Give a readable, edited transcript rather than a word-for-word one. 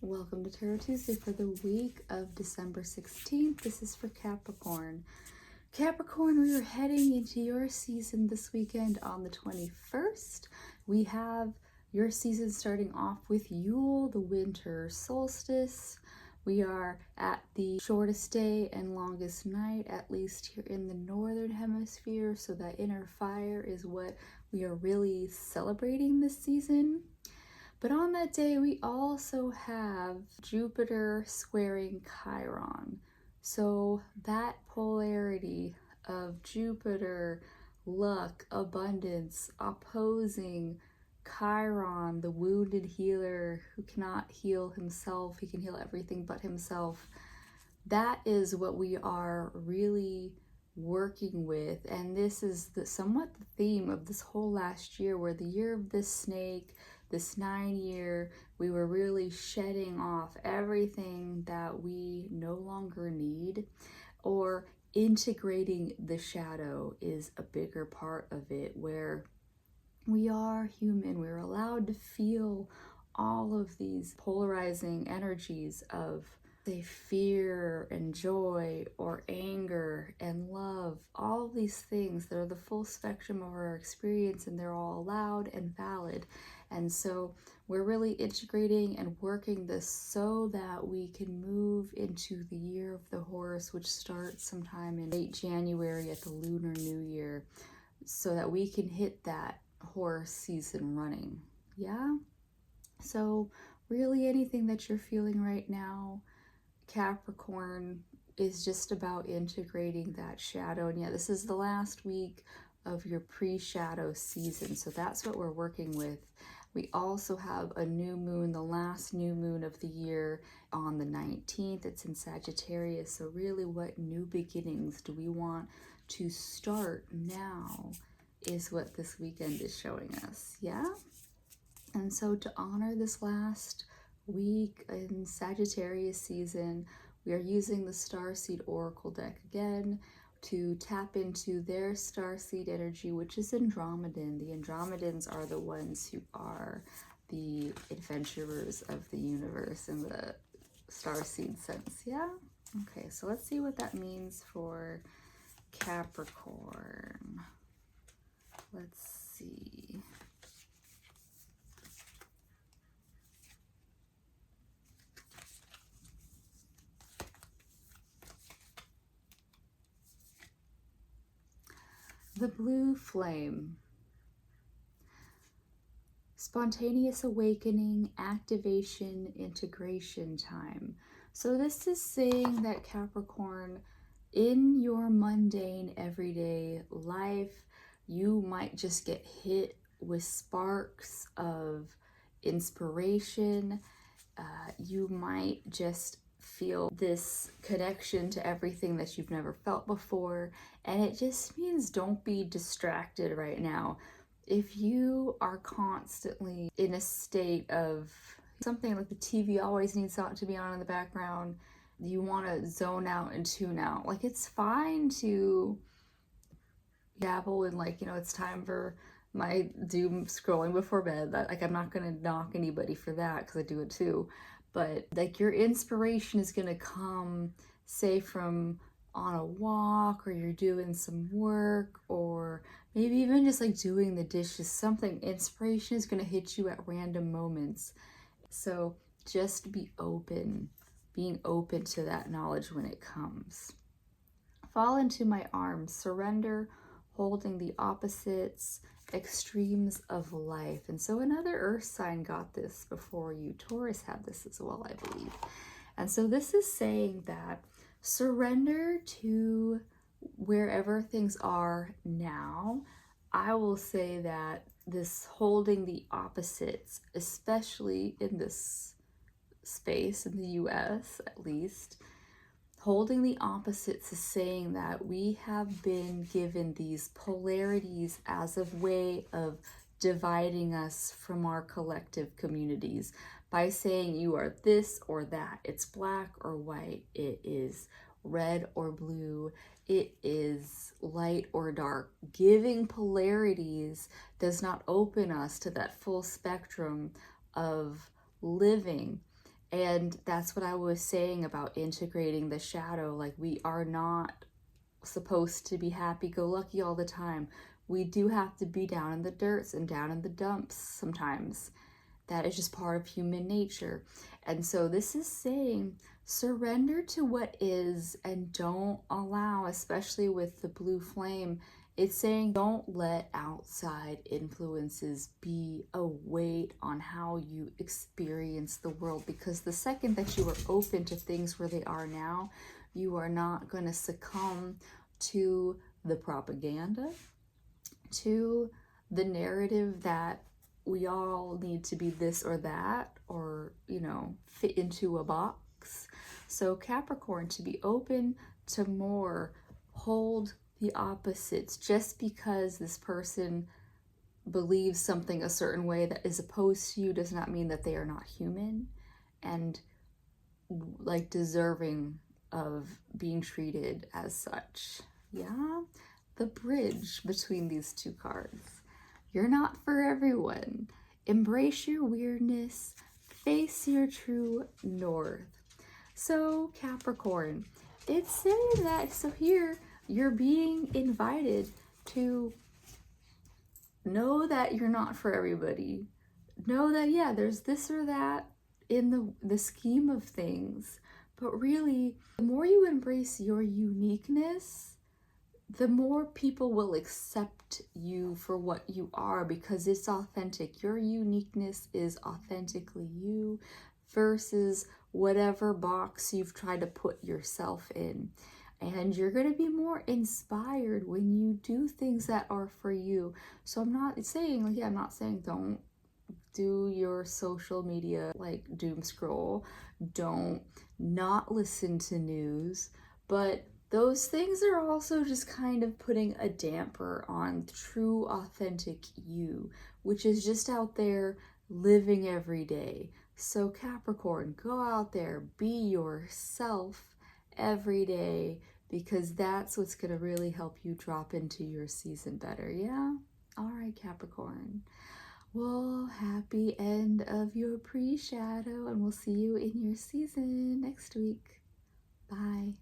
Welcome to Tarot Tuesday for the week of December 16th. This is for Capricorn. Capricorn, we are heading into your season this weekend on the 21st. We have your season starting off with Yule, the winter solstice. We are at the shortest day and longest night, at least here in the northern hemisphere. So that inner fire is what we are really celebrating this season. But on that day, we also have Jupiter squaring Chiron. So that polarity of Jupiter, luck, abundance, opposing Chiron, the wounded healer who cannot heal himself, he can heal everything but himself. That is what we are really working with. And this is somewhat the theme of this whole last year, where the year of the snake, this 9-year, we were really shedding off everything that we no longer need, or integrating the shadow is a bigger part of it, where we are human. We're allowed to feel all of these polarizing energies of, say, fear and joy, or anger and love, all of these things that are the full spectrum of our experience, and they're all allowed and valid. And so we're really integrating and working this so that we can move into the year of the horse, which starts sometime in late January at the Lunar New Year, so that we can hit that horse season running. Yeah? So really anything that you're feeling right now, Capricorn, is just about integrating that shadow. And yeah, this is the last week of your pre-shadow season, so that's what we're working with. We also have a new moon, the last new moon of the year, on the 19th. It's in Sagittarius. So really, what new beginnings do we want to start now is what this weekend is showing us. Yeah? And so to honor this last week in Sagittarius season, we are using the Starseed Oracle deck again to tap into their Starseed energy, which is Andromedan. The Andromedans are the ones who are the adventurers of the universe in the Starseed sense. Yeah? Okay, so let's see what that means for Capricorn. Let's see. The blue flame. Spontaneous awakening, activation, integration time. So this is saying that, Capricorn, in your mundane everyday life, you might just get hit with sparks of inspiration. You might just feel this connection to everything that you've never felt before. And it just means don't be distracted right now. If you are constantly in a state of something like the TV always needs to be on in the background, you want to zone out and tune out. Like, it's fine to dabble in, like, it's time for my doom scrolling before bed. Like, I'm not going to knock anybody for that, because I do it too. But like, your inspiration is going to come, say, from on a walk, or you're doing some work, or maybe even just like doing the dishes. Something, inspiration is going to hit you at random moments. So just be open, being open to that knowledge when it comes. Fall into my arms, surrender, holding the opposites, extremes of life. And so another earth sign got this before you. Taurus had this as well, I believe. And so this is saying that surrender to wherever things are now. I will say that this holding the opposites, especially in this space in the US at least, holding the opposites is saying that we have been given these polarities as a way of dividing us from our collective communities by saying you are this or that. It's black or white. It is red or blue. It is light or dark. Giving polarities does not open us to that full spectrum of living. And that's what I was saying about integrating the shadow. Like, we are not supposed to be happy-go-lucky all the time. We do have to be down in the dirts and down in the dumps sometimes. That is just part of human nature. And so this is saying surrender to what is and don't allow, especially with the blue flame, it's saying don't let outside influences be a weight on how you experience the world, because the second that you are open to things where they are now, you are not going to succumb to the propaganda, to the narrative that we all need to be this or that, or, you know, fit into a box. So Capricorn, to be open to more, hold the opposites. Just because this person believes something a certain way that is opposed to you does not mean that they are not human and like deserving of being treated as such. Yeah, the bridge between these two cards. You're not for everyone. Embrace your weirdness. Face your true north. So Capricorn, it's saying that, so here you're being invited to know that you're not for everybody. Know that, yeah, there's this or that in the scheme of things. But really, the more you embrace your uniqueness, the more people will accept you for what you are, because it's authentic. Your uniqueness is authentically you versus whatever box you've tried to put yourself in. And you're going to be more inspired when you do things that are for you. So I'm not saying, like, yeah, I'm not saying don't do your social media like doom scroll. Don't not listen to news. But those things are also just kind of putting a damper on true, authentic you, which is just out there living every day. So Capricorn, go out there, be yourself every day, because that's what's going to really help you drop into your season better. Yeah? All right, Capricorn. Well, happy end of your pre-shadow, and we'll see you in your season next week. Bye.